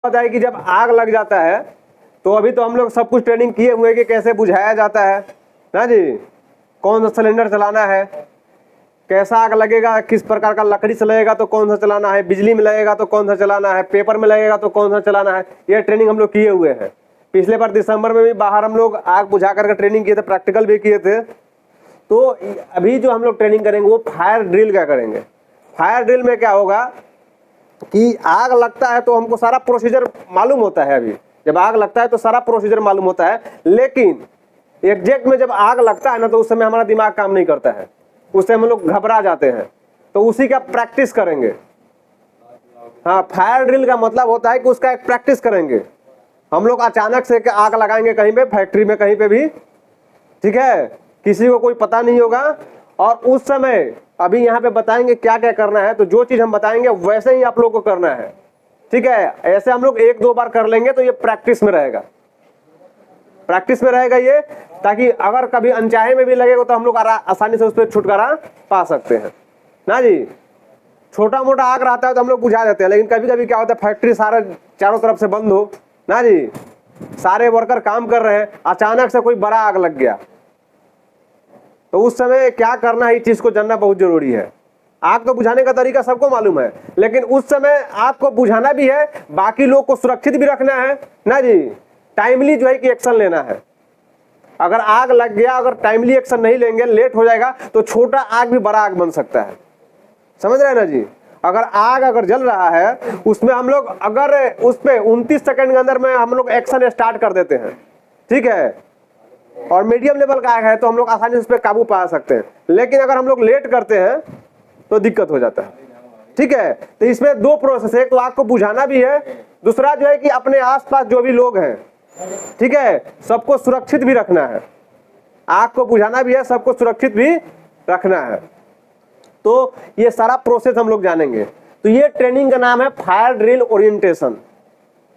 होता है कि जब आग लग जाता है तो अभी तो हम लोग सब कुछ ट्रेनिंग किए हुए कि कैसे बुझाया जाता है ना जी, कौन सा सिलेंडर चलाना है, कैसा आग लगेगा, किस प्रकार का लकड़ी से लगेगा तो कौन सा चलाना है, बिजली में लगेगा तो कौन सा चलाना है, पेपर में लगेगा तो कौन सा चलाना है। ये ट्रेनिंग हम लोग किए हुए हैं। पिछले बार दिसंबर में भी बाहर हम लोग आग बुझा करके ट्रेनिंग किए थे, प्रैक्टिकल भी किए थे। तो अभी जो हम लोग ट्रेनिंग करेंगे वो फायर ड्रिल का करेंगे। फायर ड्रिल में क्या होगा कि आग लगता है तो हमको सारा प्रोसीजर मालूम होता है। अभी जब आग लगता है तो सारा प्रोसीजर मालूम होता है, लेकिन एग्जैक्ट में जब आग लगता है ना तो उस समय हमारा दिमाग काम नहीं करता है, उस समय हम लोग घबरा जाते हैं। तो उसी का प्रैक्टिस करेंगे। हाँ, फायर ड्रिल का मतलब होता है कि उसका एक प्रैक्टिस करेंगे। हम लोग अचानक से आग लगाएंगे कहीं पे, फैक्ट्री में कहीं पे भी, ठीक है, किसी को कोई पता नहीं होगा। और उस समय अभी यहाँ पे बताएंगे क्या क्या करना है। तो जो चीज हम बताएंगे वैसे ही आप लोग को करना है, ठीक है। ऐसे हम लोग एक दो बार कर लेंगे तो ये प्रैक्टिस में रहेगा, प्रैक्टिस में रहेगा ये, ताकि अगर कभी अनचाहे में भी लगेगा तो हम लोग आसानी से उस पर छुटकारा पा सकते हैं ना जी। छोटा मोटा आग रहता है तो हम लोग बुझा देते हैं, लेकिन कभी कभी क्या होता है फैक्ट्री सारा चारों तरफ से बंद हो ना जी, सारे वर्कर काम कर रहे हैं, अचानक से कोई बड़ा आग लग गया, तो उस समय क्या करना है, इस चीज को जानना बहुत जरूरी है। आग को बुझाने का तरीका सबको मालूम है, लेकिन उस समय आग को बुझाना भी है, बाकी लोग को सुरक्षित भी रखना है ना जी। टाइमली जो है कि एक्शन लेना है। अगर आग लग गया, अगर टाइमली एक्शन नहीं लेंगे, लेट हो जाएगा तो छोटा आग भी बड़ा आग बन सकता है, समझ रहे हैं ना जी। अगर जल रहा है उसमें हम लोग अगर उस पे 29 सेकंड के अंदर में हम लोग एक्शन स्टार्ट कर देते हैं, ठीक है, और मीडियम लेवल का आग है तो हम लोग आसानी से उस पर काबू पा सकते हैं। लेकिन अगर हम लोग लेट करते हैं तो दिक्कत हो जाता है, ठीक है। तो इसमें दो प्रोसेस है, एक तो आग को बुझाना भी है, दूसरा जो है कि अपने आसपास जो भी लोग हैं, ठीक है, सबको सुरक्षित भी रखना है। आग को बुझाना भी है, सबको सुरक्षित भी रखना है। तो ये सारा प्रोसेस हम लोग जानेंगे। तो ये ट्रेनिंग का नाम है फायर ड्रिल ओरिएंटेशन,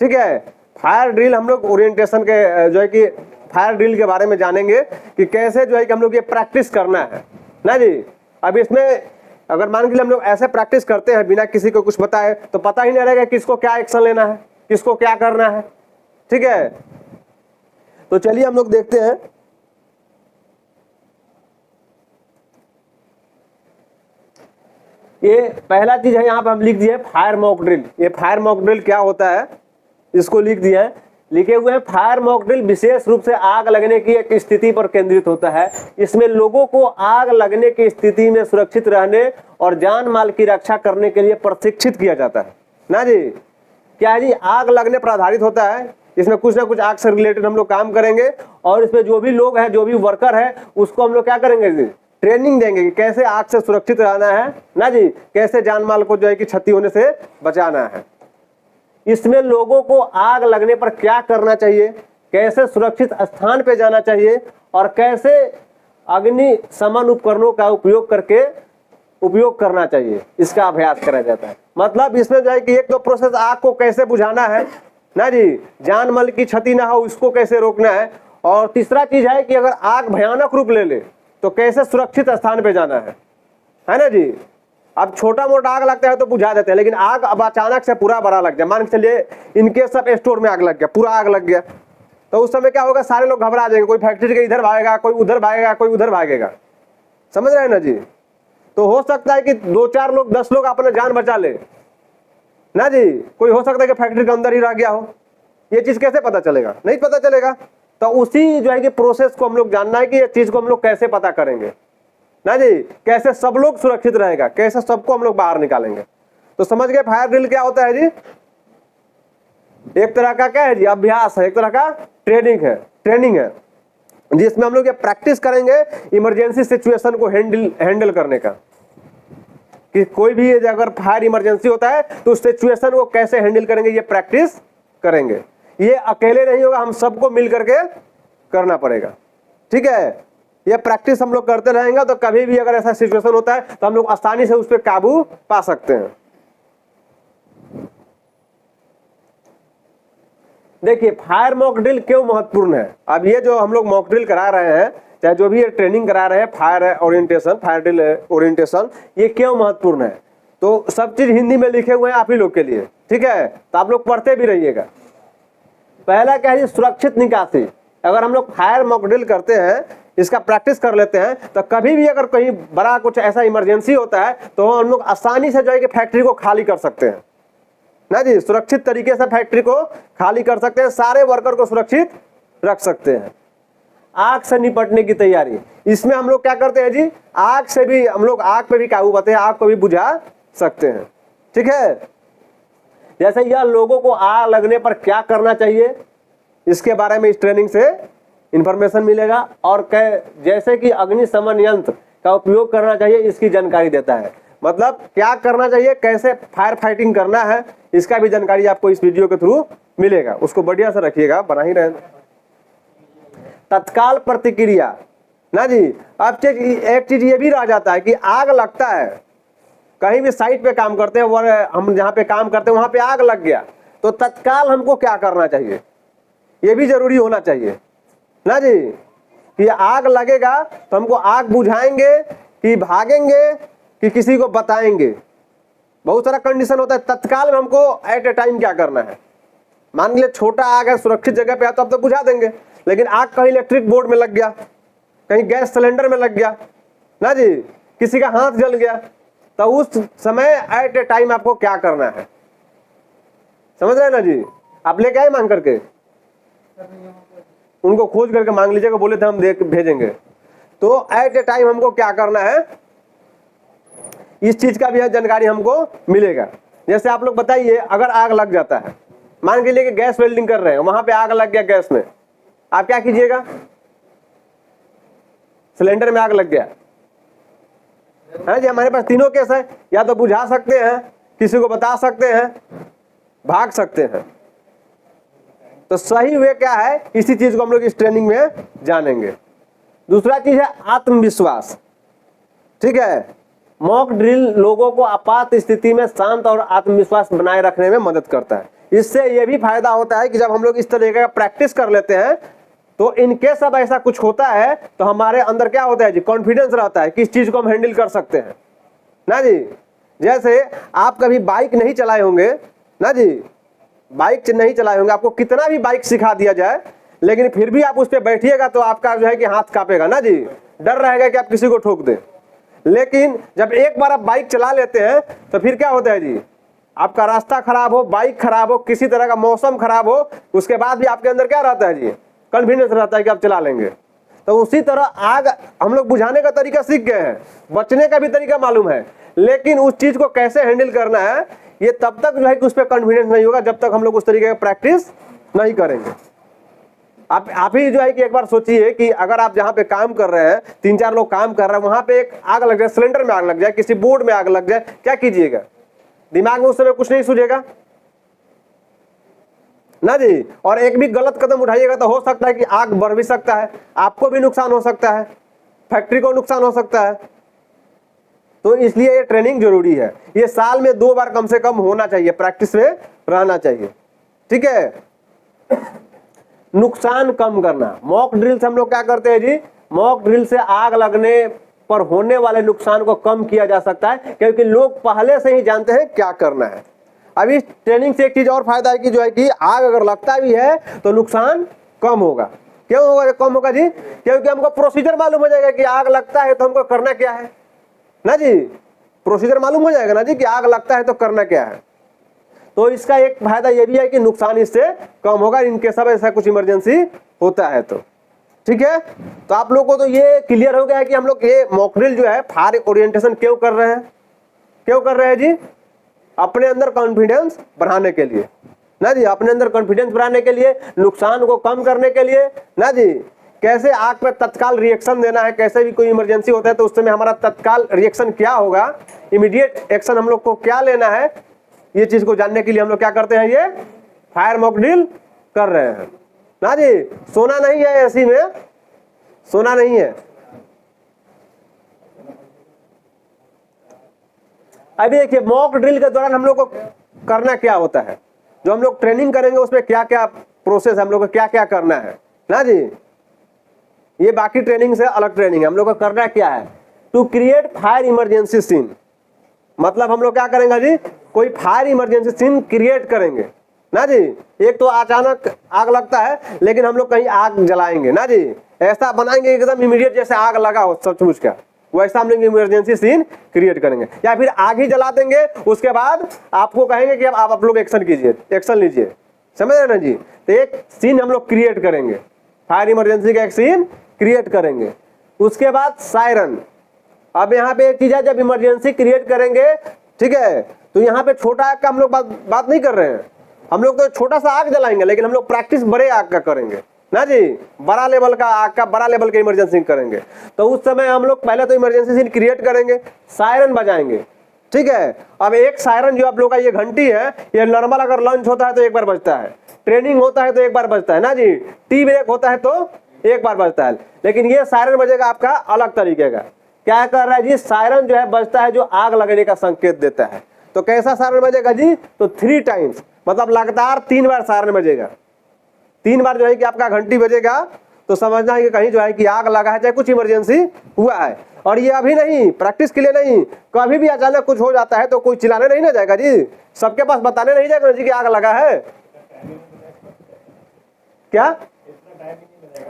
ठीक है। फायर ड्रिल हम लोग ओरिएंटेशन के जो है कि फायर ड्रिल के बारे में जानेंगे कि कैसे जो है कि हम लोग ये प्रैक्टिस करना है ना जी। अब इसमें अगर मान के लिए हम लोग ऐसे प्रैक्टिस करते हैं बिना किसी को कुछ बताए तो पता ही नहीं रहेगा किसको क्या एक्शन लेना है, किसको क्या करना है, ठीक है। तो चलिए हम लोग देखते हैं। ये पहला चीज है, यहाँ पे हम लिख दिए फायर मॉक ड्रिल। ये फायर मॉक ड्रिल क्या होता है इसको लिख दिया है, लिखे हुए हैं। फायर मॉक ड्रिल विशेष रूप से आग लगने की एक स्थिति पर केंद्रित होता है। इसमें लोगों को आग लगने की स्थिति में सुरक्षित रहने और जान माल की रक्षा करने के लिए प्रशिक्षित किया जाता है ना जी। क्या है जी, आग लगने पर आधारित होता है। इसमें कुछ ना कुछ आग से रिलेटेड हम लोग काम करेंगे, और इसमें जो भी लोग हैं, जो भी वर्कर है, उसको हम लोग क्या करेंगे जी, ट्रेनिंग देंगे कि कैसे आग से सुरक्षित रहना है ना जी, कैसे जान माल को जो है कि क्षति होने से बचाना है। इसमें लोगों को आग लगने पर क्या करना चाहिए, कैसे सुरक्षित स्थान पे जाना चाहिए, और कैसे अग्नि शमन उपकरणों का उपयोग करना चाहिए, इसका अभ्यास करा जाता है। मतलब इसमें जो है कि एक तो प्रोसेस आग को कैसे बुझाना है ना जी, जान माल की क्षति ना हो इसको कैसे रोकना है, और तीसरा चीज है कि अगर आग भयानक रूप ले ले तो कैसे सुरक्षित स्थान पे जाना है ना जी। अब छोटा मोटा आग लगता है तो बुझा देते हैं, लेकिन आग अब अचानक से पूरा बड़ा लग जाए, मान के चलिए इनके सब स्टोर में आग लग गया, पूरा आग लग गया, तो उस समय क्या होगा, सारे लोग घबरा जाएंगे, कोई फैक्ट्री के इधर भागेगा, कोई उधर भागेगा, कोई उधर भागेगा, समझ रहे हैं ना जी। तो हो सकता है कि 2-4 लोग 10 लोग अपना जान बचा ले ना जी, कोई हो सकता है कि फैक्ट्री के अंदर ही रह गया हो। ये चीज कैसे पता चलेगा, नहीं पता चलेगा। तो उसी जो है कि प्रोसेस को हम लोग जानना है कि ये चीज को हम लोग कैसे पता करेंगे ना जी, कैसे सब लोग सुरक्षित रहेगा, कैसे सबको हम लोग बाहर निकालेंगे। तो समझ गए फायर ड्रिल क्या होता है जी, एक तरह का क्या है जी, अभ्यास है, एक तरह का ट्रेनिंग है जिसमें हम लोग ये प्रैक्टिस करेंगे इमरजेंसी सिचुएशन को हैंडल करने का, कि कोई भी अगर फायर इमरजेंसी होता है तो उस सिचुएशन को कैसे हैंडल करेंगे, ये प्रैक्टिस करेंगे। ये अकेले नहीं होगा, हम सबको मिल करके करना पड़ेगा, ठीक है। ये प्रैक्टिस हम लोग करते रहेंगे तो कभी भी अगर ऐसा सिचुएशन होता है तो हम लोग आसानी से उस पर काबू पा सकते हैं। देखिए फायर मॉक ड्रिल क्यों महत्वपूर्ण है। अब ये जो हम लोग मॉक ड्रिल करा रहे हैं, चाहे जो भी ये ट्रेनिंग करा रहे हैं फायर ड्रिल ओरिएंटेशन, ये क्यों महत्वपूर्ण है। तो सब चीज हिंदी में लिखे हुए हैं आप ही लोग के लिए, ठीक है, तो आप लोग पढ़ते भी रहिएगा। पहला क्या है, सुरक्षित निकासी। अगर हम लोग फायर मॉक ड्रिल करते हैं, इसका प्रैक्टिस कर लेते हैं, तो कभी भी अगर कहीं बड़ा कुछ ऐसा इमरजेंसी होता है तो हम लोग आसानी से जो है कि फैक्ट्री को खाली कर सकते हैं ना जी। सुरक्षित तरीके से फैक्ट्री को खाली कर सकते हैं, सारे वर्कर को सुरक्षित रख सकते हैं। आग से निपटने की तैयारी, इसमें हम लोग क्या करते हैं जी, आग से भी हम लोग आग पे भी काबू पाते हैं, आग को भी बुझा सकते हैं। ठीक है, जैसे यह लोगों को आग लगने पर क्या करना चाहिए, इसके बारे में इस ट्रेनिंग से इंफॉर्मेशन मिलेगा। और जैसे कि अग्निशमन यंत्र का उपयोग करना चाहिए, इसकी जानकारी देता है। मतलब क्या करना चाहिए, कैसे फायर फाइटिंग करना है, इसका भी जानकारी आपको इस वीडियो के थ्रू मिलेगा। उसको बढ़िया से रखिएगा, बना ही रहे। तत्काल प्रतिक्रिया ना जी। अब एक चीज ये भी रह जाता है कि आग लगता है, कहीं भी साइट पे काम करते हैं और हम जहाँ पे काम करते हैं वहां पे आग लग गया, तो तत्काल हमको क्या करना चाहिए, ये भी जरूरी होना चाहिए ना जी। कि आग लगेगा तो हमको आग बुझाएंगे कि भागेंगे कि किसी को बताएंगे, बहुत सारा कंडीशन होता है। तत्काल में हमको एट ए टाइम क्या करना है, मान लीजिए छोटा आग है, सुरक्षित जगह पे है तो अब तो बुझा देंगे, लेकिन आग कहीं इलेक्ट्रिक बोर्ड में लग गया, कहीं गैस सिलेंडर में लग गया ना जी, किसी का हाथ जल गया, तो उस समय एट ए टाइम आपको क्या करना है, समझ रहे हैं ना जी। आप लेके आए मांग करके, उनको खोज करके मांग लीजिएगा, बोले थे हम भेजेंगे। तो एट ए टाइम हमको क्या करना है, इस चीज का भी जानकारी हमको मिलेगा। जैसे आप लोग बताइए, अगर आग लग जाता है, मान के लिए कि गैस वेल्डिंग कर रहे हैं, वहां पे आग लग गया गैस में, आप क्या कीजिएगा, सिलेंडर में आग लग गया है ना जी। हमारे पास तीनों केस है, या तो बुझा सकते हैं, किसी को बता सकते हैं, भाग सकते हैं। तो सही वे क्या है, इसी चीज को हम लोग इस ट्रेनिंग में जानेंगे। दूसरा चीज है आत्मविश्वास। ठीक है, मॉक ड्रिल लोगों को आपात स्थिति में शांत और आत्मविश्वास बनाए रखने में मदद करता है। इससे यह भी फायदा होता है कि जब हम लोग इस तरीके का प्रैक्टिस कर लेते हैं, तो इनकेस अब ऐसा कुछ होता है तो हमारे अंदर क्या होता है जी, कॉन्फिडेंस रहता है कि इस चीज को हम हैंडल कर सकते हैं ना जी। जैसे आप कभी बाइक नहीं चलाए होंगे ना जी, बाइक नहीं चलाए होंगे, आपको कितना भी बाइक सिखा दिया जाए, लेकिन फिर भी आप उस पर बैठिएगा तो आपका जो है कि हाथ कांपेगा ना जी, डर रहेगा कि आप किसी को ठोक दें। लेकिन जब एक बार आप बाइक चला लेते हैं तो फिर क्या होता है जी, आपका रास्ता खराब हो, बाइक खराब हो, किसी तरह का मौसम खराब हो, उसके बाद भी आपके अंदर क्या रहता है जी, कॉन्फिडेंस रहता है कि आप चला लेंगे। तो उसी तरह आग हम लोग बुझाने का तरीका सीख गए हैं, बचने का भी तरीका मालूम है, लेकिन उस चीज को कैसे हैंडल करना है ये तब तक जो है कि उस पर कॉन्फिडेंस नहीं होगा जब तक हम लोग उस तरीके का प्रैक्टिस नहीं करेंगे। आप ही जो है कि एक बार सोचिए कि अगर आप जहाँ पे काम कर रहे हैं, 3-4 लोग काम कर रहे हैं, वहां पे एक आग लग जाए, सिलेंडर में आग लग जाए, किसी बोर्ड में आग लग जाए, क्या कीजिएगा, दिमाग में उस समय कुछ नहीं सूझेगा ना जी। और एक भी गलत कदम उठाइएगा तो हो सकता है कि आग बढ़ भी सकता है, आपको भी नुकसान हो सकता है, फैक्ट्री को नुकसान हो सकता है। तो इसलिए ये ट्रेनिंग जरूरी है, ये साल में 2 बार कम से कम होना चाहिए, प्रैक्टिस में रहना चाहिए। ठीक है, नुकसान कम करना। मॉक ड्रिल से हम लोग क्या करते हैं जी, मॉक ड्रिल से आग लगने पर होने वाले नुकसान को कम किया जा सकता है, क्योंकि लोग पहले से ही जानते हैं क्या करना है। अब इस ट्रेनिंग से एक चीज और फायदा है कि जो है कि आग अगर लगता भी है तो नुकसान कम होगा। क्यों होगा, कम होगा जी, क्योंकि हमको प्रोसीजर मालूम हो जाएगा कि आग लगता है तो हमको करना क्या है ना जी। प्रोसीजर मालूम हो जाएगा ना जी कि आग लगता है तो करना क्या है। तो इसका एक फायदा ये भी है कि नुकसान इससे कम होगा इनके सब ऐसा कुछ इमरजेंसी होता है तो। ठीक है, तो आप लोगों को तो ये क्लियर हो गया है कि हम लोग ये मॉक ड्रिल जो है फायर ओरिएंटेशन क्यों कर रहे हैं, क्यों कर रहे हैं जी, अपने अंदर कॉन्फिडेंस बढ़ाने के लिए ना जी, अपने अंदर कॉन्फिडेंस बढ़ाने के लिए, नुकसान को कम करने के लिए ना जी। कैसे आग पे तत्काल रिएक्शन देना है, कैसे भी कोई इमरजेंसी होता है तो उस समय हमारा तत्काल रिएक्शन क्या होगा, इमीडिएट एक्शन हम लोग को क्या लेना है, ये चीज को जानने के लिए हम लोग क्या करते हैं, ये फायर मॉक ड्रिल कर रहे हैं ना जी। सोना नहीं है, ऐसी में सोना नहीं है। अभी देखिए मॉक ड्रिल के दौरान हम लोग को करना क्या होता है, जो हम लोग ट्रेनिंग करेंगे उसमें क्या क्या प्रोसेस हम लोग को क्या क्या करना है ना जी। ये बाकी ट्रेनिंग से अलग ट्रेनिंग है। हम लोग को करना क्या है, to create fire emergency scene. मतलब हम लोग क्या करेंगे जी, कोई फायर इमरजेंसी सीन क्रिएट करेंगे ना जी। एक तो अचानक आग लगता है लेकिन हम लोग कहीं आग जलाएंगे ना जी, ऐसा बनाएंगे एकदम इमीडिएट जैसे आग लगा हो सचमुच का, वैसा हम लोग इमरजेंसी सीन क्रिएट करेंगे। या फिर आग ही जला देंगे, उसके बाद आपको कहेंगे कि अब आप लोग एक्शन कीजिए, एक्शन लीजिए, समझ रहे ना जी। तो एक सीन हम लोग क्रिएट करेंगे, फायर इमरजेंसी का एक सीन क्रिएट करेंगे। उसके बाद सायरन। अब यहाँ पे एक चीज है, जब इमरजेंसी क्रिएट करेंगे, ठीक है, तो यहाँ पे छोटा आग का हम लोग बात नहीं कर रहे हैं। हम लोग तो छोटा सा आग जलाएंगे, लेकिन हम लोग प्रैक्टिस बड़े आग का करेंगे ना जी, बड़ा लेवल का आग का, बड़ा लेवल के इमरजेंसी करेंगे। तो उस समय हम लोग पहले तो इमरजेंसी सीन क्रिएट करेंगे, सायरन बजाएंगे, ठीक है। अब एक सायरन जो आप लोग का ये घंटी है, ये नॉर्मल अगर लंच होता है तो एक बार बजता है, ट्रेनिंग होता है तो एक बार बजता है ना जी, टी ब्रेक होता है तो एक बार बजता है। लेकिन ये सायरन बजेगा आपका अलग तरीके का। क्या कर रहा है जी, सायरन जो है बजता है जो आग लगने का संकेत देता है। तो कैसा सायरन बजेगा जी, तो 3 टाइम्स, मतलब लगातार 3 बार सायरन बजेगा। 3 बार जो है कि आपका घंटी बजेगा, तो समझना है कि कहीं जो है कि आग लगा है, चाहे कुछ इमरजेंसी हुआ है। और ये अभी नहीं, प्रैक्टिस के लिए नहीं, कभी भी अचानक कुछ हो जाता है तो कोई चिल्लाने नहीं ना जाएगा जी, सबके पास बताने नहीं जाएगा जी कि आग लगा है। क्या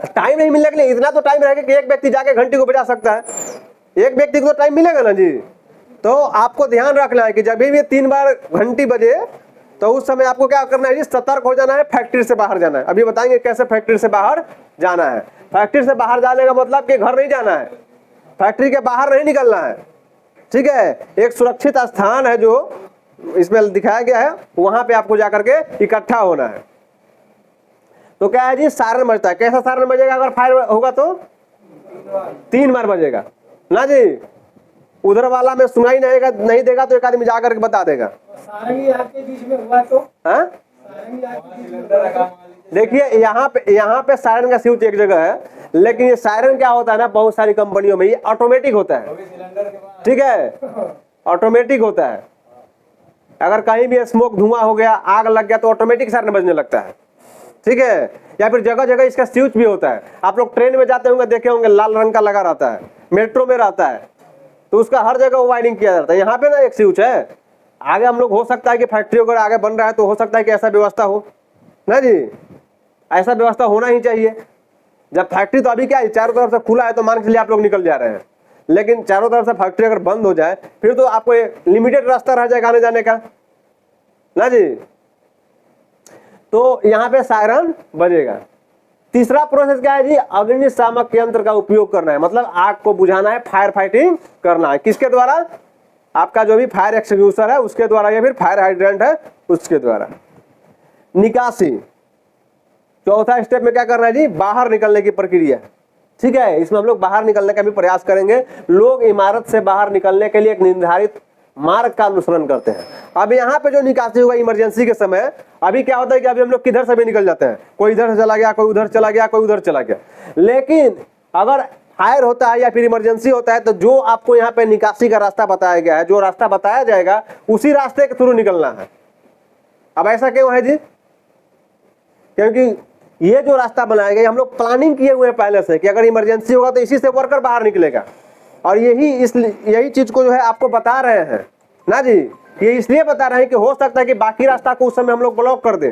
टाइम नहीं मिलने के लिए, इतना तो टाइम रहेगा कि एक व्यक्ति जाके घंटी को बजा सकता है, एक व्यक्ति को तो टाइम मिलेगा ना जी। तो आपको ध्यान रखना है कि जब भी 3 बार घंटी बजे तो उस समय आपको क्या करना है जी, सतर्क हो जाना है, फैक्ट्री से बाहर जाना है। अभी बताएंगे कैसे फैक्ट्री से बाहर जाना है। फैक्ट्री से बाहर जाने का मतलब कि घर नहीं जाना है, फैक्ट्री के बाहर नहीं निकलना है, ठीक है। एक सुरक्षित स्थान है जो इसमें दिखाया गया है, वहां पे आपको जाकर के इकट्ठा होना है। तो क्या है जी, सायरन बजता है। कैसा सायरन बजेगा अगर फायर होगा तो 3 बार बजेगा ना जी। उधर वाला में सुनाई नहीं देगा तो एक आदमी जाकर के बता देगा। सारंगी आपके बीच में हुआ तो देखिए यहाँ पे सायरन का स्विच एक जगह है, लेकिन ये सायरन क्या होता है ना, बहुत सारी कंपनियों में ये ऑटोमेटिक होता है, ठीक है, ऑटोमेटिक होता है। अगर कहीं भी स्मोक धुआं हो गया, आग लग गया, तो ऑटोमेटिक सायरन बजने लगता है, ठीक है। या फिर जगह जगह इसका स्विच भी होता है। आप लोग ट्रेन में जाते होंगे, देखे होंगे लाल रंग का लगा रहता है, मेट्रो में रहता है, तो उसका हर जगह वायरिंग किया जाता है। यहाँ पे ना एक स्विच है, आगे हम लोग हो सकता है कि फैक्ट्री अगर आगे बन रहा है तो हो सकता है कि ऐसा व्यवस्था हो ना जी, ऐसा व्यवस्था होना ही चाहिए। जब फैक्ट्री तो अभी क्या है, चारों तरफ से खुला है तो मान के चलिए आप लोग निकल जा रहे हैं, लेकिन चारों तरफ से फैक्ट्री अगर बंद हो जाए फिर तो आपको लिमिटेड रास्ता रह जाएगा आने जाने का ना जी। तो यहाँ पे सायरन बजेगा। तीसरा प्रोसेस क्या है जी, अग्निशामक यंत्र का उपयोग करना है, मतलब आग को बुझाना है, फायर फाइटिंग करना है। किसके द्वारा, आपका जो भी फायर एक्सटिंग्विशर है उसके द्वारा, या फिर फायर हाइड्रेंट है उसके द्वारा। निकासी, चौथा स्टेप में क्या करना है जी, बाहर निकलने की प्रक्रिया, ठीक है। इसमें हम लोग बाहर निकलने का भी प्रयास करेंगे। लोग इमारत से बाहर निकलने के लिए एक निर्धारित मार्ग का अनुसरण करते हैं। अब यहाँ पे जो निकासी होगा इमरजेंसी के समय, अभी क्या होता है कि अभी हम लोग किधर से भी निकल जाते हैं, कोई इधर से चला गया, कोई उधर चला गया, कोई उधर चला गया। लेकिन अगर फायर होता है या फिर इमरजेंसी होता है तो जो आपको यहाँ पे निकासी का रास्ता बताया गया है, जो रास्ता बताया जाएगा उसी रास्ते के थ्रू निकलना है। अब ऐसा क्यों है जी, क्योंकि ये जो रास्ता बनाया गया हम लोग प्लानिंग किए हुए हैं पहले से कि अगर इमरजेंसी होगा तो इसी से वर्कर बाहर निकलेगा। और यही चीज को जो है आपको बता रहे हैं ना जी, ये इसलिए बता रहे हैं कि हो सकता है कि बाकी रास्ता को उस समय हम लोग ब्लॉक कर दें,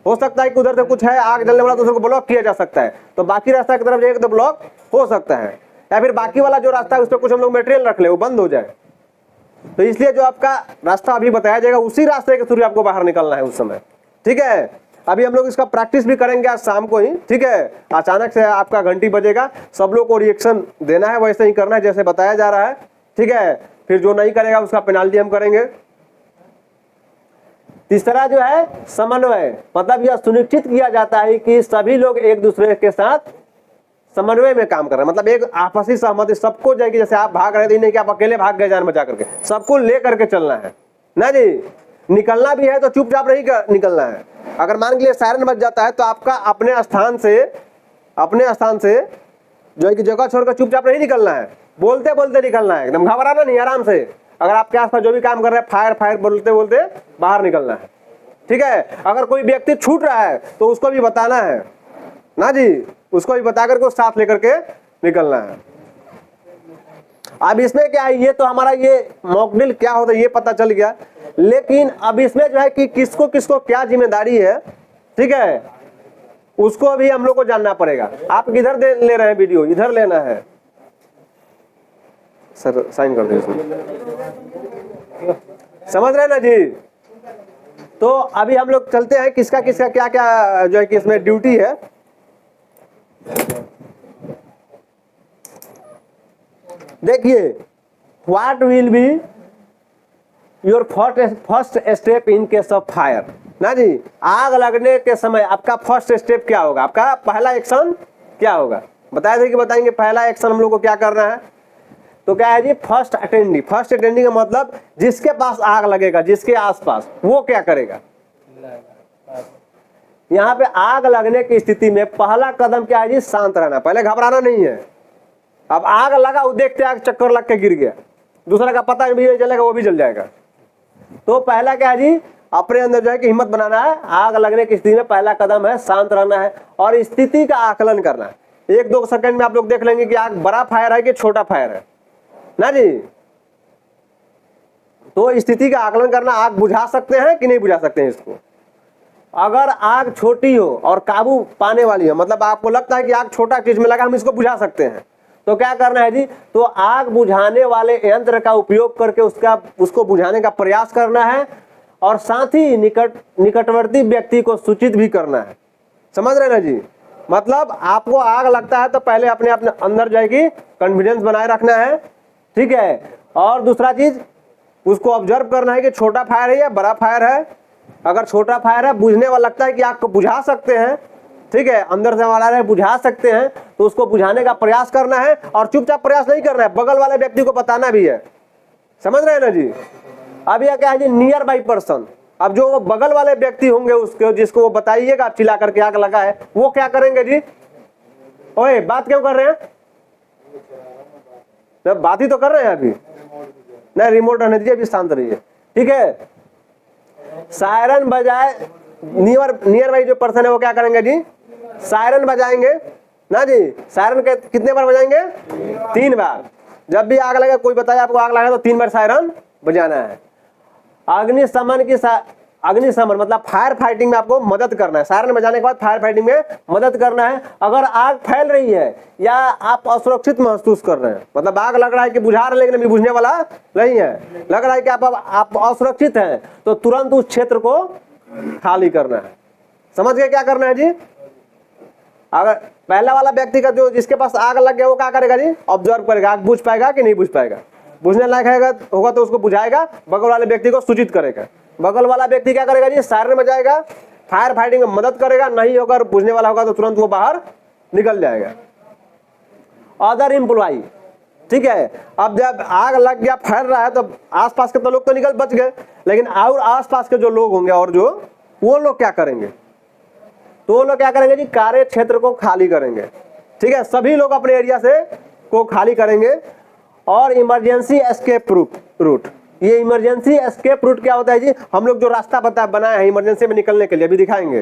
हो सकता है कि उधर से कुछ है आग जलने वाला तो उसको ब्लॉक किया जा सकता है, तो बाकी रास्ता की तरफ जाएगा तो ब्लॉक हो सकता है। या फिर बाकी वाला जो रास्ता है उस पर कुछ हम लोग मटेरियल रख ले, वो बंद हो जाए। तो इसलिए जो आपका रास्ता अभी बताया जाएगा उसी रास्ते के थ्रू आपको बाहर निकलना है उस समय, ठीक है। अभी हम लोग इसका प्रैक्टिस भी करेंगे आज शाम को ही, ठीक है। अचानक से आपका घंटी बजेगा, सब लोग को रिएक्शन देना है, वैसे ही करना है जैसे बताया जा रहा है, ठीक है। फिर जो नहीं करेगा उसका पेनाल्टी हम करेंगे। तीसरा जो है समन्वय, मतलब यह सुनिश्चित किया जाता है कि सभी लोग एक दूसरे के साथ समन्वय में काम कर रहे हैं, मतलब एक आपसी सहमति, सबको जाएगी। जैसे आप भाग रहे थे, नहीं कि आप अकेले भाग गए जान बचा करके, सबको ले करके चलना है ना जी। निकलना भी है तो चुपचाप नहीं निकलना है। अगर मान के लिए सायरन बज जाता है तो आपका अपने स्थान से जो है कि जगह छोड़कर चुपचाप नहीं निकलना है, बोलते बोलते निकलना है, एकदम घबराना नहीं, आराम से। अगर आपके आसपास जो भी काम कर रहे हैं फायर बोलते बोलते बाहर निकलना है, ठीक है। अगर कोई व्यक्ति छूट रहा है तो उसको भी बताना है ना जी, उसको भी बता करके साथ लेकर के निकलना है। अब इसमें क्या है, ये तो हमारा ये मॉक ड्रिल क्या होता है ये पता चल गया, लेकिन अब इसमें जो है कि किसको किसको क्या जिम्मेदारी है, ठीक है, उसको अभी हम लोग को जानना पड़ेगा। आप किधर ले रहे हैं वीडियो, इधर लेना है सर, साइन कर दो इसमें, समझ रहे हैं ना जी। तो अभी हम लोग चलते हैं किसका किसका क्या क्या जो है कि इसमें ड्यूटी है। देखिए, what will be your first step in case of fire, ना जी, आग लगने के समय आपका फर्स्ट स्टेप क्या होगा, आपका पहला एक्शन क्या होगा, बताए थे कि बताएंगे पहला एक्शन हम लोग को क्या करना है। तो क्या है जी, फर्स्ट अटेंडिंग। फर्स्ट अटेंडिंग का मतलब जिसके पास आग लगेगा, जिसके आसपास, वो क्या करेगा। यहाँ पे आग लगने की स्थिति में पहला कदम क्या है जी, शांत रहना, पहले घबराना नहीं है। अब आग लगा, वो देखते आग चक्कर लग के गिर गया, दूसरा का पता भी नहीं चलेगा, वो भी जल जाएगा। तो पहला क्या है जी, अपने अंदर जो है कि हिम्मत बनाना है। आग लगने की स्थिति में पहला कदम है शांत रहना है और स्थिति का आकलन करना है। 1-2 सेकंड में आप लोग देख लेंगे कि आग बड़ा फायर है कि छोटा फायर है, ना जी। तो स्थिति का आकलन करना, आग बुझा सकते हैं कि नहीं बुझा सकते हैं इसको। अगर आग छोटी हो और काबू पाने वाली हो, मतलब आपको लगता है कि आग छोटा चीज में लगा, हम इसको बुझा सकते हैं, तो क्या करना है जी, तो आग बुझाने वाले यंत्र का उपयोग करके उसको बुझाने का प्रयास करना है और साथ ही निकटवर्ती व्यक्ति को सूचित भी करना है। समझ रहे ना जी। मतलब आपको आग लगता है तो पहले अपने अंदर जाएगी कॉन्फिडेंस बनाए रखना है, ठीक है। और दूसरा चीज, उसको ऑब्जर्व करना है कि छोटा फायर है या बड़ा फायर है। अगर छोटा फायर है, बुझने वाला लगता है कि आग को बुझा सकते हैं, ठीक है, अंदर से हमारा है बुझा सकते हैं, तो उसको बुझाने का प्रयास करना है और चुपचाप प्रयास नहीं करना है, बगल वाले व्यक्ति को बताना भी है। समझ रहे हैं ना जी। अब यह क्या है जी, नियर बाई पर्सन। अब जो बगल वाले व्यक्ति होंगे उसके, जिसको वो बताइएगा आप चिल्ला करके आग लगा है, वो क्या करेंगे जी, ओए बात क्यों कर रहे हैं, जब बात ही तो कर रहे हैं अभी, नहीं रिमोट रहने दीजिए, अभी शांत रहिए, ठीक है। सायरन बजाए, नियर बाई जो पर्सन है वो क्या करेंगे जी, सायरन बजाएंगे, ना जी। सायरन के कितने बार बजाएंगे, 3 बार। जब भी आग लगे, कोई बताए आपको आग लगा तो 3 बार सायरन बजाना है। अग्निशमन मतलब फायर फाइटिंग में आपको मदद करना है। सायरन बजाने के बाद फायर फाइटिंग में मदद करना है। अगर आग फैल रही है या आप असुरक्षित महसूस कर रहे हैं, मतलब आग लग रहा है कि बुझा रहे लेकिन अभी बुझने वाला नहीं है, लग रहा है कि आप असुरक्षित हैं, तो तुरंत उस क्षेत्र को खाली करना है। समझ गए क्या करना है जी। अगर पहला वाला व्यक्ति का जो जिसके पास आग लग गया वो क्या करेगा जी, ऑब्जर्व करेगा, आग बुझ पाएगा कि नहीं बुझ पाएगा। बुझने लायक होगा तो उसको बुझाएगा, बगल वाले व्यक्ति को सूचित करेगा। बगल वाला व्यक्ति क्या करेगा जी, सायरन बजाएगा, फायर फाइटिंग में मदद करेगा, नहीं अगर बुझने वाला होगा तो तुरंत वो बाहर निकल जाएगा। अदर एम्प्लॉई, ठीक है। अब जब आग लग गया, फैल रहा है, तो आसपास के तो लोग तो निकल बच गए, लेकिन और आसपास के जो लोग होंगे और जो वो लोग क्या करेंगे, तो वो लोग क्या करेंगे जी, कार्य क्षेत्र को खाली करेंगे, ठीक है। सभी लोग अपने एरिया से को खाली करेंगे। और इमरजेंसी एस्केप रूट, ये इमरजेंसी एस्केप रूट क्या होता है जी, हम लोग जो रास्ता बनाए हैं इमरजेंसी में निकलने के लिए, अभी दिखाएंगे।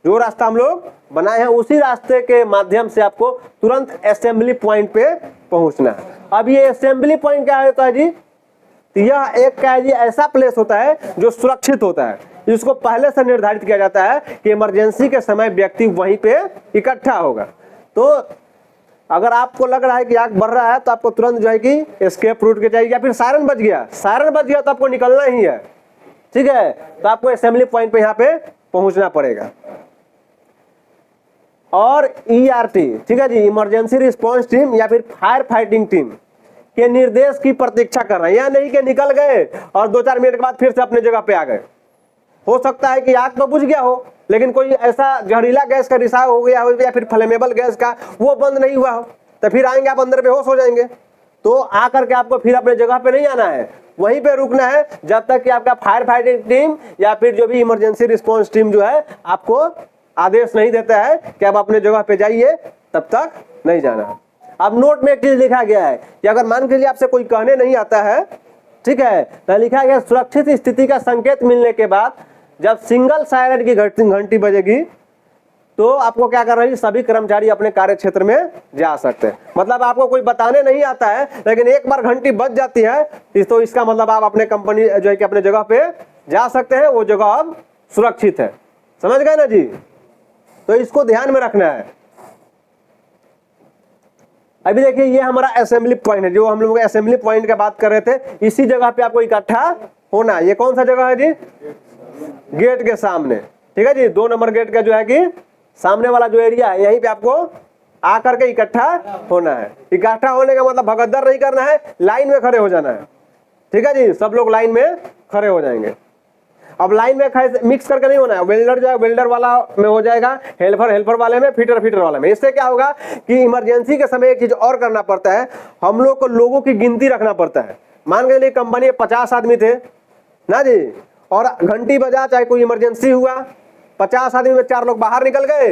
जो रास्ता हम लोग बनाए हैं उसी रास्ते के माध्यम से आपको तुरंत असेंबली पॉइंट पे पहुंचना है। अब ये असेंबली पॉइंट क्या होता है जी, यह एक क्या है जी, ऐसा प्लेस होता है जो सुरक्षित होता है, जिसको पहले से निर्धारित किया जाता है कि इमरजेंसी के समय व्यक्ति वहीं पे इकट्ठा होगा। तो अगर आपको लग रहा है कि आग बढ़ रहा है तो आपको तुरंत जो है कि एस्केप रूट के चाहिए, या फिर सायरन बज गया तो आपको निकलना ही है, ठीक है। तो आपको असेंबली पॉइंट पे यहाँ पे पहुंचना पड़ेगा। और ERT, ठीक है जी, इमरजेंसी रिस्पांस टीम या फिर फायर फाइटिंग टीम के निर्देश की प्रतीक्षा कर रहे हैं। यह नहीं कि निकल गए और 2-4 मिनट के बाद फिर से अपने जगह पे आ गए। हो सकता है कि आग तो बुझ गया हो, लेकिन कोई ऐसा जहरीला गैस का रिसाव हो गया हो या फिर फ्लेमेबल गैस का वो बंद नहीं हुआ हो, तो फिर आएंगे आप अंदर बेहोश हो जाएंगे। तो आकर के आपको फिर अपने जगह पे नहीं आना है, वहीं पे रुकना है जब तक कि आपका फायर फाइटिंग टीम या फिर जो भी इमरजेंसी रिस्पांस टीम जो है आपको आदेश नहीं देता है कि आप अपने जगह पे जाइए, तब तक नहीं जाना है। अब नोट में एक चीज लिखा गया है कि अगर मान के लिए आपसे कोई कहने नहीं आता है, ठीक है, तो लिखा गया सुरक्षित स्थिति का संकेत मिलने के बाद जब सिंगल सायरन की घंटी बजेगी तो आपको क्या करना है, सभी कर्मचारी अपने कार्य क्षेत्र में जा सकते हैं। मतलब आपको कोई बताने नहीं आता है, लेकिन एक बार घंटी बज जाती है तो इसका मतलब आप अपने कंपनी जो है कि अपने जगह पे जा सकते हैं, वो जगह अब सुरक्षित है। समझ गए ना जी? तो इसको ध्यान में रखना है। अभी देखिए ये हमारा असेंबली पॉइंट है, जो हम लोग असेंबली पॉइंट की बात कर रहे थे, इसी जगह पे आपको इकट्ठा होना है। ये कौन सा जगह है जी? गेट के सामने, ठीक है जी। 2 नंबर गेट का जो है कि सामने वाला जो एरिया है, यहीं पे आपको आकर के इकट्ठा होना है। इकट्ठा होने का मतलब भगदड़ नहीं करना है, लाइन में खड़े हो जाना है, ठीक है जी। सब लोग लाइन में खड़े हो जाएंगे। अब लाइन में मिक्स करके नहीं होना है। वेल्डर जो है वेल्डर वाला में हो जाएगा, हेल्पर वाले में, फिटर वाले में। इससे क्या होगा कि इमरजेंसी के समय एक चीज और करना पड़ता है, हम लोग को लोगों की गिनती रखना पड़ता है। मान के चलिए कंपनी में 50 आदमी थे ना जी, और घंटी बजा, चाहे कोई इमरजेंसी हुआ, 50 आदमी में 4 लोग बाहर निकल गए,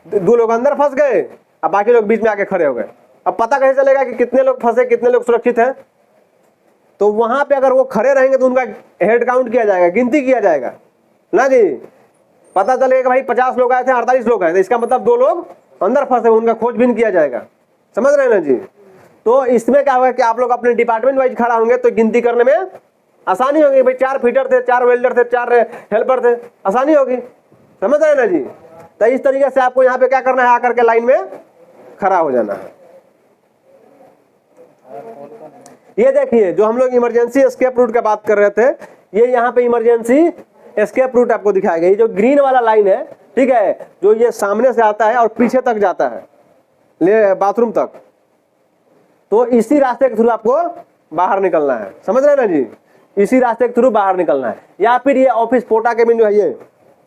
2 लोग अंदर फंस गए, अब बाकी लोग बीच में आके खड़े हो गए। अब पता कैसे चलेगा कि कितने लोग फंसे, कितने लोग सुरक्षित हैं? तो वहां पे अगर वो खड़े रहेंगे तो उनका हेड काउंट किया जाएगा, गिनती किया जाएगा ना जी। पता चलेगा कि भाई 50 लोग आए थे, 48 लोग आए थे, इसका मतलब 2 लोग अंदर फंसे, उनका खोजबीन किया जाएगा। समझ रहे हैं ना जी? तो इसमें क्या होगा कि आप लोग अपने डिपार्टमेंट वाइज खड़ा होंगे तो गिनती करने में आसानी होगी। भाई 4 फिटर थे, 4 वेल्डर थे, 4 हेल्पर थे, आसानी होगी। समझ रहे हैं ना जी? तो इस तरीके से आपको यहाँ पे क्या करना है, आकर के लाइन में खड़ा हो जाना है। ये देखिए जो हम लोग इमरजेंसी एस्केप रूट का बात कर रहे थे, ये यहाँ पे इमरजेंसी एस्केप रूट आपको दिखाया गया। ये जो ग्रीन वाला लाइन है, ठीक है, जो ये सामने से आता है और पीछे तक जाता है, ले बाथरूम तक, तो इसी रास्ते के थ्रू आपको बाहर निकलना है। समझ रहे हैं ना जी? इसी रास्ते के थ्रू बाहर निकलना है। या फिर ये ऑफिस पोटा केबिन जो है, ये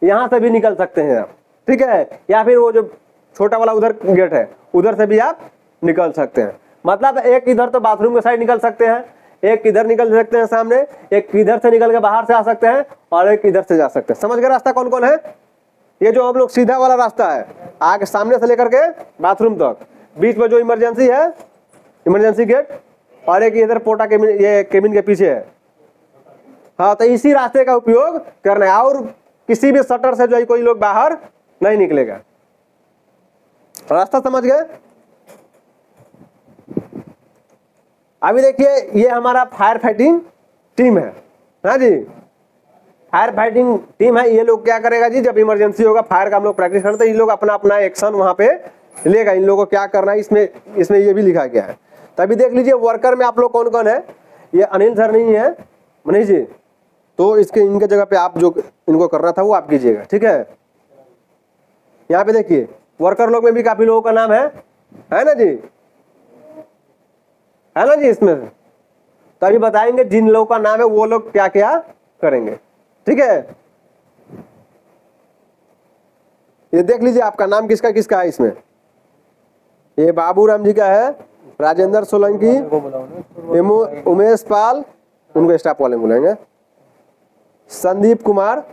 यहाँ से भी निकल सकते हैं आप, ठीक है। या फिर वो जो छोटा वाला उधर गेट है, उधर से भी आप निकल सकते हैं। मतलब एक इधर तो बाथरूम के साइड निकल सकते हैं, एक इधर निकल सकते हैं सामने, एक इधर से निकल के बाहर से आ सकते हैं, और एक इधर से जा सकते हैं। समझ गए रास्ता कौन कौन है? ये जो हम लोग सीधा वाला रास्ता है, आगे सामने से लेकर के बाथरूम तक, बीच में जो इमरजेंसी है, इमरजेंसी गेट, और एक इधर पोटा केबिन, ये केबिन के पीछे है। हाँ, तो इसी रास्ते का उपयोग करना है, और किसी भी शटर से जो है कोई लोग बाहर नहीं निकलेगा। रास्ता समझ गए? अभी देखिए ये हमारा फायर फाइटिंग टीम है ना जी। फायर फाइटिंग टीम है। ये लोग क्या करेगा जी, जब इमरजेंसी होगा, फायर का हम लोग प्रैक्टिस करते हैं, ये लोग अपना अपना एक्शन वहां पे लेगा। इन लोगों को क्या करना है, इसमें ये भी लिखा गया है। तभी देख लीजिए वर्कर में आप लोग कौन कौन है। ये अनिल सर नहीं है, मनीष जी, तो इनके जगह पे आप जो इनको करना था वो आप कीजिएगा, ठीक है। यहाँ पे देखिए वर्कर लोग में भी काफी लोगों का नाम है ना जी, है ना जी इसमें। तो अभी बताएंगे जिन लोगों का नाम है वो लोग क्या क्या करेंगे, ठीक है। ये देख लीजिए आपका नाम किसका किसका है इसमें। ये बाबूराम जी का है, राजेंद्र सोलंकी, उमेश पाल, उनको स्टाफ वाले बोलेंगे, संदीप कुमार,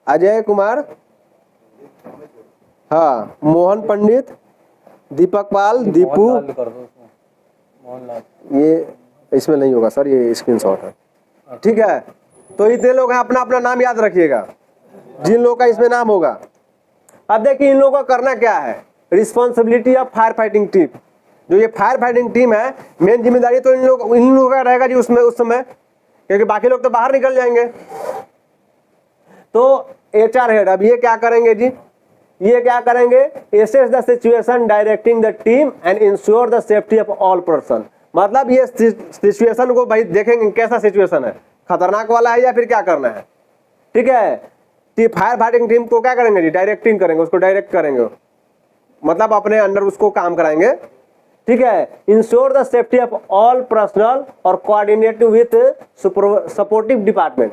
अजय कुमार, हाँ, मोहन पंडित, दीपक पाल, दीपू, ये इसमें नहीं होगा सर, ये स्क्रीनशॉट है, ठीक है। तो इतने लोग हैं, अपना अपना नाम याद रखिएगा जिन लोगों का इसमें नाम होगा। अब देखिए इन लोगों को करना क्या है, responsibility of fire fighting team. जो ये फायर फाइटिंग टीम है, मेन जिम्मेदारी तो इन लोगों का रहेगा जी उसमें, उस समय, क्योंकि बाकी लोग तो बाहर निकल जाएंगे। तो HR हेड अब ये क्या करेंगे जी, ये क्या करेंगे, assess the situation, directing the team and ensure the safety of all person। मतलब ये सिचुएशन को भाई देखेंगे कैसा सिचुएशन है, खतरनाक वाला है या फिर क्या करना है, ठीक है। फायर फाइटिंग टीम को क्या करेंगे जी, डायरेक्टिंग करेंगे, उसको डायरेक्ट करेंगे, मतलब अपने अंडर उसको काम कराएंगे, ठीक है। Ensure the safety of all personal और कोऑर्डिनेट विथ सपोर्टिव डिपार्टमेंट।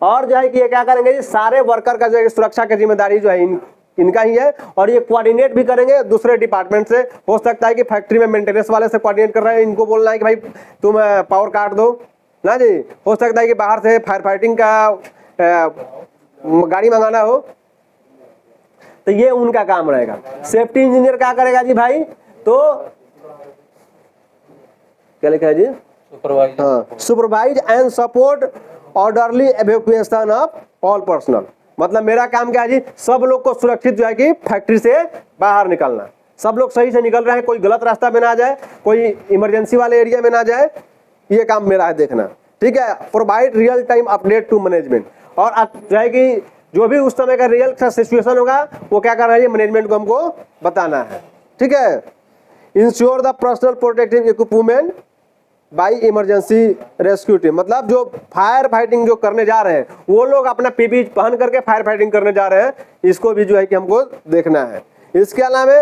और जो है कि ये क्या करेंगे जी, सारे वर्कर का जो है सुरक्षा की जिम्मेदारी जो है इनका ही है, और ये कोऑर्डिनेट भी करेंगे दूसरे डिपार्टमेंट से। हो सकता है कि फैक्ट्री में मेंटेनेंस वाले से कोऑर्डिनेट कर रहे हैं, इनको बोलना है कि भाई तुम पावर काट दो ना जी। हो सकता है कि बाहर से फायर फाइटिंग का गाड़ी मंगाना हो, तो ये उनका काम रहेगा। सेफ्टी इंजीनियर क्या करेगा जी भाई, तो क्या लिखा है जी, supervise and support orderly evacuation of all personnel. मतलब मेरा काम क्या है जी, सब लोग को सुरक्षित जो है कि फैक्ट्री से बाहर निकलना, सब लोग सही से निकल रहे हैं, कोई गलत रास्ता में ना जाए, कोई इमरजेंसी वाले एरिया में ना जाए, ये काम मेरा है देखना। ठीक है, provide real time update to management, और जो है कि जो भी उस समय का रियल सिचुएशन होगा वो क्या करना है, मैनेजमेंट को हमको बताना है। ठीक है, ensure the personal protective equipment by emergency rescue team, मतलब जो फायर फाइटिंग जो करने जा रहे हैं वो लोग अपना पीपी पहन करके फायर फाइटिंग करने जा रहे हैं, इसको भी जो है कि हमको देखना है। इसके अलावा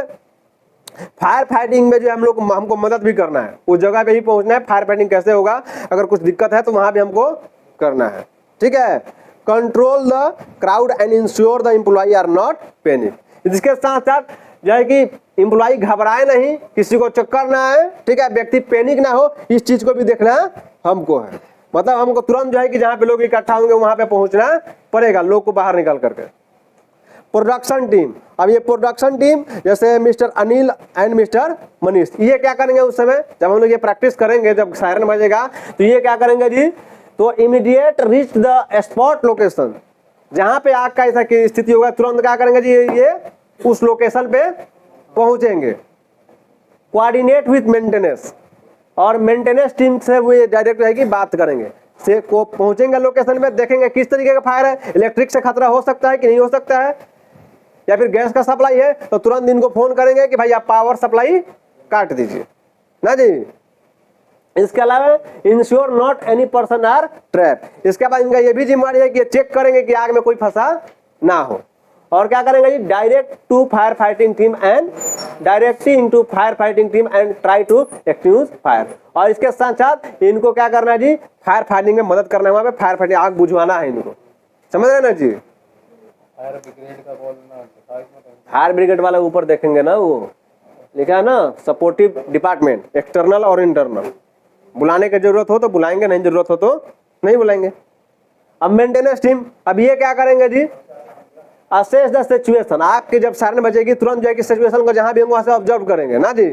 फायर फाइटिंग में जो हम लोग हमको मदद भी करना है, उस जगह पे ही पहुंचना है, फायर फाइटिंग कैसे होगा, अगर कुछ दिक्कत है तो वहां भी हमको करना है। ठीक है, control the crowd and ensure the employee are not panic, इसके साथ साथ जो है कि एम्प्लॉई घबराए नहीं, किसी को चक्कर ना आए, ठीक है, व्यक्ति पैनिक ना हो, इस चीज को भी देखना हमको है। मतलब हमको तुरंत जो है कि जहाँ पे लोग इकट्ठा होंगे वहां पे पहुंचना पड़ेगा, लोग को बाहर निकाल करके। प्रोडक्शन टीम, अब ये प्रोडक्शन टीम जैसे mister Anil and mister Manish, ये क्या करेंगे उस समय जब हम लोग ये प्रैक्टिस करेंगे, जब सायरन बजेगा तो ये क्या करेंगे जी, तो immediate reach the spot location, जहां पे आग का ऐसा की स्थिति होगा तुरंत क्या करेंगे जी, ये उस लोकेशन पे पहुंचेंगे। कोऑर्डिनेट विथ मेंटेनेंस, और मेंटेनेंस टीम से वो डायरेक्ट है कि बात करेंगे, से को पहुंचेंगे लोकेशन में, देखेंगे किस तरीके का फायर है, इलेक्ट्रिक से खतरा हो सकता है कि नहीं हो सकता है, या फिर गैस का सप्लाई है तो तुरंत इनको फोन करेंगे कि भाई आप पावर सप्लाई काट दीजिए ना जी। इसके अलावा ensure not any person are trap, इसके बाद इनका ये भी जिम्मेदारी है कि चेक करेंगे कि आग में कोई फंसा ना हो। और क्या करेंगे जी, direct to fire fighting team and directing to fire fighting team and try to extinguish fire, और इसके साथ साथ इनको क्या करना है जी, फायर फाइटिंग में मदद करना है, वहां पे फायर फाइटिंग आग बुझवाना है इनको, समझ रहे ना जी। फायर ब्रिगेड वाला ऊपर देखेंगे ना, वो लिखा है ना सपोर्टिव डिपार्टमेंट, एक्सटर्नल और इंटरनल, बुलाने की जरूरत हो तो बुलाएंगे, नहीं जरूरत हो तो नहीं बुलाएंगे। अब मेंटेनेंस टीम, अब ये क्या करेंगे जी, असेस द सिचुएशन, आग की जब सायरन बजेगी तुरंत जाके सिचुएशन को जहां भी होंगे वहां से ऑब्जर्व करेंगे ना जी।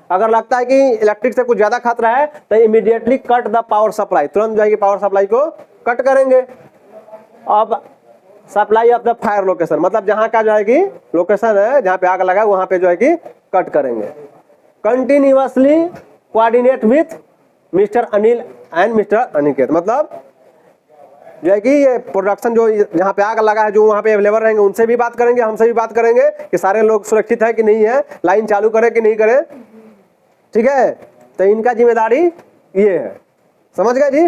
अगर लगता है कि इलेक्ट्रिक से कुछ ज्यादा खतरा है तो immediately cut the power supply, तुरंत जाएगी पावर सप्लाई को कट करेंगे। अब supply of the fire location, मतलब जहां का जो है कि लोकेशन है जहां पे आग लगा है वहां पे जो है कि कट करेंगे। Continuously coordinate with mister Anil and mister Aniket, मतलब जो है कि ये प्रोडक्शन जो यहाँ पे आग लगा है जो वहाँ पे अवेलेबल रहेंगे उनसे भी बात करेंगे, हमसे भी बात करेंगे कि सारे लोग सुरक्षित है कि नहीं है, लाइन चालू करे कि नहीं करे। ठीक है, तो इनका जिम्मेदारी ये है, समझ गए जी।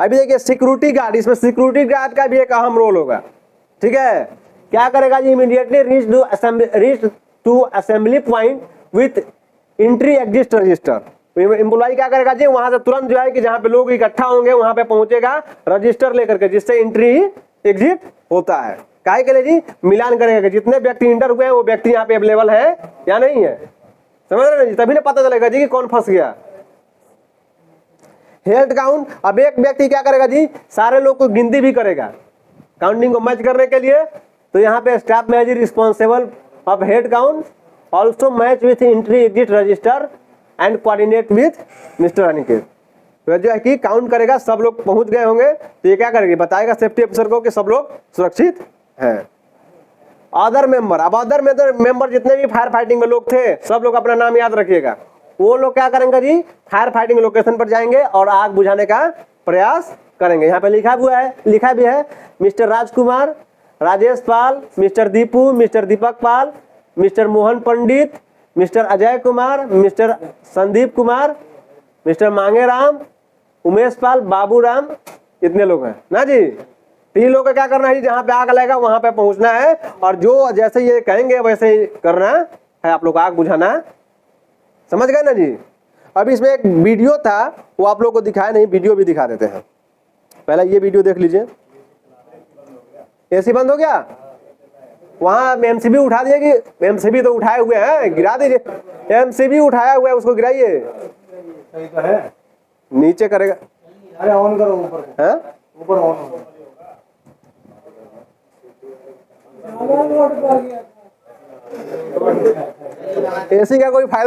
अभी देखिए सिक्योरिटी गार्ड, इसमें सिक्योरिटी गार्ड का भी एक अहम रोल होगा। ठीक है, क्या करेगा जी, immediately reach to assembly point with entry exit register, employ क्या करेगा जी, वहां से तुरंत जो है कि जहां पे लोग इकट्ठा होंगे वहां पे पहुंचेगा रजिस्टर लेकर के, जिससे एंट्री एग्जिट होता है। काहे के लिए जी, मिलान करेगा जितने व्यक्ति इंटर हुए हैं वो व्यक्ति यहाँ पे अवेलेबल है या नहीं है, समझ रहे हैं जी, तभी ना पता चलेगा जी कि कौन फंस गया। हेल्थ काउंट, अब एक व्यक्ति क्या करेगा जी, सारे लोग को गिनती भी करेगा काउंटिंग को मैच करने के लिए, तो यहाँ पे staff manager responsible of head count also match with entry exit register and coordinate with mister Aniket, तो जो है कि काउंट करेगा सब लोग पहुंच गए होंगे, तो ये क्या करेगा, बताएगा सेफ्टी ऑफिसर को कि सब लोग सुरक्षित हैं। अदर मेंबर, अब अदर मेंबर जितने भी फायर फाइटिंग में लोग थे सब लोग अपना नाम याद रखिएगा, वो लोग क्या करेंगे जी, फायर फाइटिंग लोकेशन पर जाएंगे और आग बुझाने का प्रयास करेंगे। यहाँ पे लिखा भी है mister Rajkumar, Rajesh Pal, mister Deepu, mister Deepak Pal, mister Mohan Pandit, mister Ajay Kumar, mister Sandeep Kumar, mister Mangeram, Umesh Pal, Babu Ram, इतने लोग हैं ना जी। तीन लोग का क्या करना है जी, जहां पे आग लगेगा वहां पे पहुंचना है, और जो जैसे ये कहेंगे वैसे ही करना है, आप लोग आग बुझाना, समझ गए ना जी। अब इसमें एक वीडियो था वो आप लोग को दिखाया नहीं, वीडियो भी दिखा देते हैं, पहले ये वीडियो देख लीजिए। एसी बंद हो गया, वहां एमसीबी उठा दिए कि एमसीबी तो उठाए हुए हैं, गिरा दीजिए, एमसीबी उठाया हुआ है उसको गिराइए, सही तो है, नीचे करेगा, अरे ऑन करो ऊपर है ऊपर ऑन, एसी का कोई फायदा